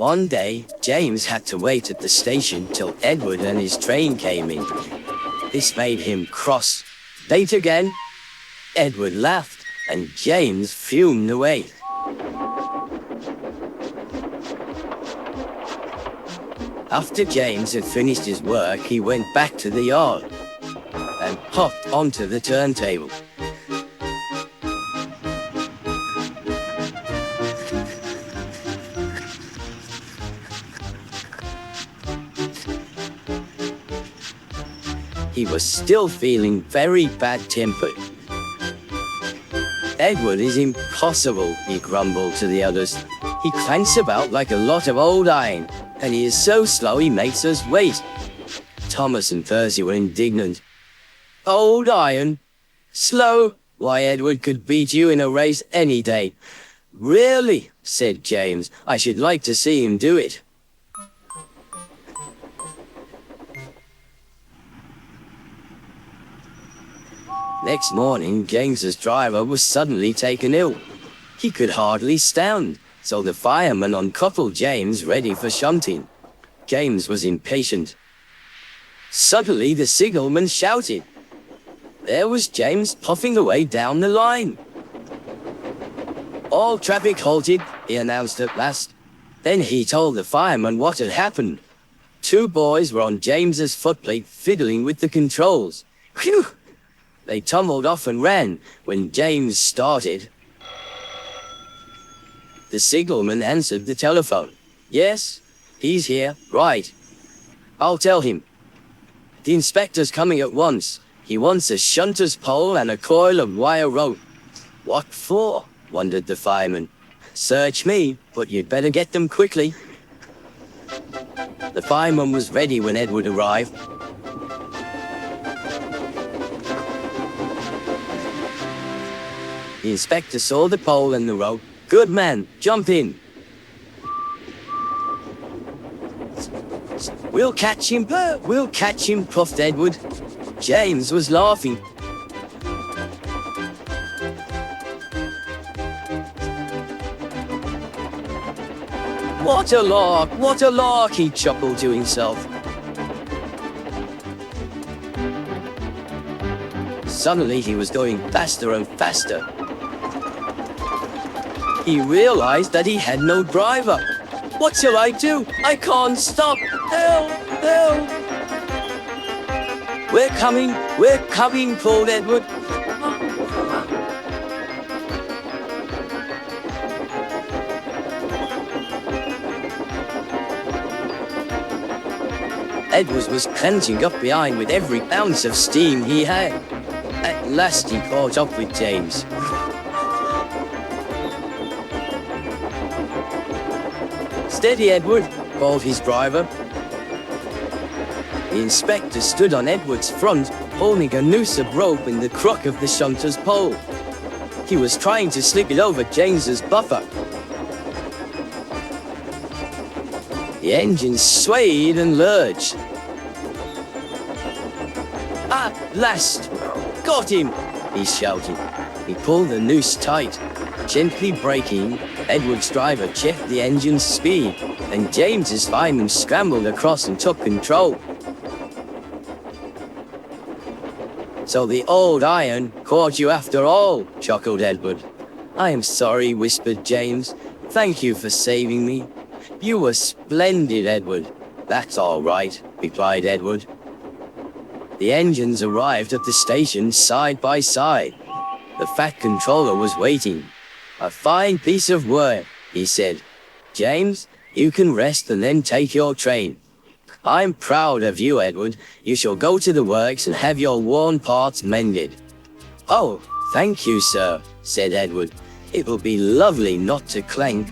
One day, James had to wait at the station till Edward and his train came in. This made him cross. Late again? Edward laughed, and James fumed away. After James had finished his work, he went back to the yard and hopped onto the turntable. He was still feeling very bad-tempered. "Edward is impossible," he grumbled to the others. "He clanks about like a lot of old iron, and he is so slow he makes us wait." Thomas and Percy were indignant. "Old iron? Slow? Why, Edward could beat you in a race any day." "Really?" said James. "I should like to see him do it." Next morning, James's driver was suddenly taken ill. He could hardly stand, so the fireman uncoupled James ready for shunting. James was impatient. Suddenly the signalman shouted. There was James puffing away down the line. "All traffic halted," he announced at last. Then he told the fireman what had happened. 2 boys were on James's footplate fiddling with the controls. Phew! They tumbled off and ran when James started. The signalman answered the telephone. "Yes, he's here, right. I'll tell him. The inspector's coming at once. He wants a shunter's pole and a coil of wire rope." "What for?" wondered the fireman. "Search me, but you'd better get them quickly." The fireman was ready when Edward arrived. The inspector saw the pole and the rope. "Good man, jump in." We'll catch him, puffed Edward. James was laughing. What a lark, he chuckled to himself. Suddenly he was going faster and faster. He realized that he had no driver. "What shall I do? I can't stop! Help! Help!" We're coming, called Edward. Edward was clenching up behind with every ounce of steam he had. At last he caught up with James. "Steady, Edward," called his driver. The inspector stood on Edward's front, holding a noose of rope in the crook of the shunter's pole. He was trying to slip it over James's buffer. The engine swayed and lurched. "At last! Got him!" he shouted. He pulled the noose tight. Gently braking, Edward's driver checked the engine's speed, and James's fireman scrambled across and took control. "So the old iron caught you after all," chuckled Edward. "I am sorry," whispered James. "Thank you for saving me." "You were splendid, Edward." "That's all right," replied Edward. The engines arrived at the station side by side. The fat controller was waiting. "A fine piece of work," he said. "James, you can rest and then take your train." "I'm proud of you, Edward. You shall go to the works and have your worn parts mended." "Oh, thank you, sir," said Edward. "It will be lovely not to clank."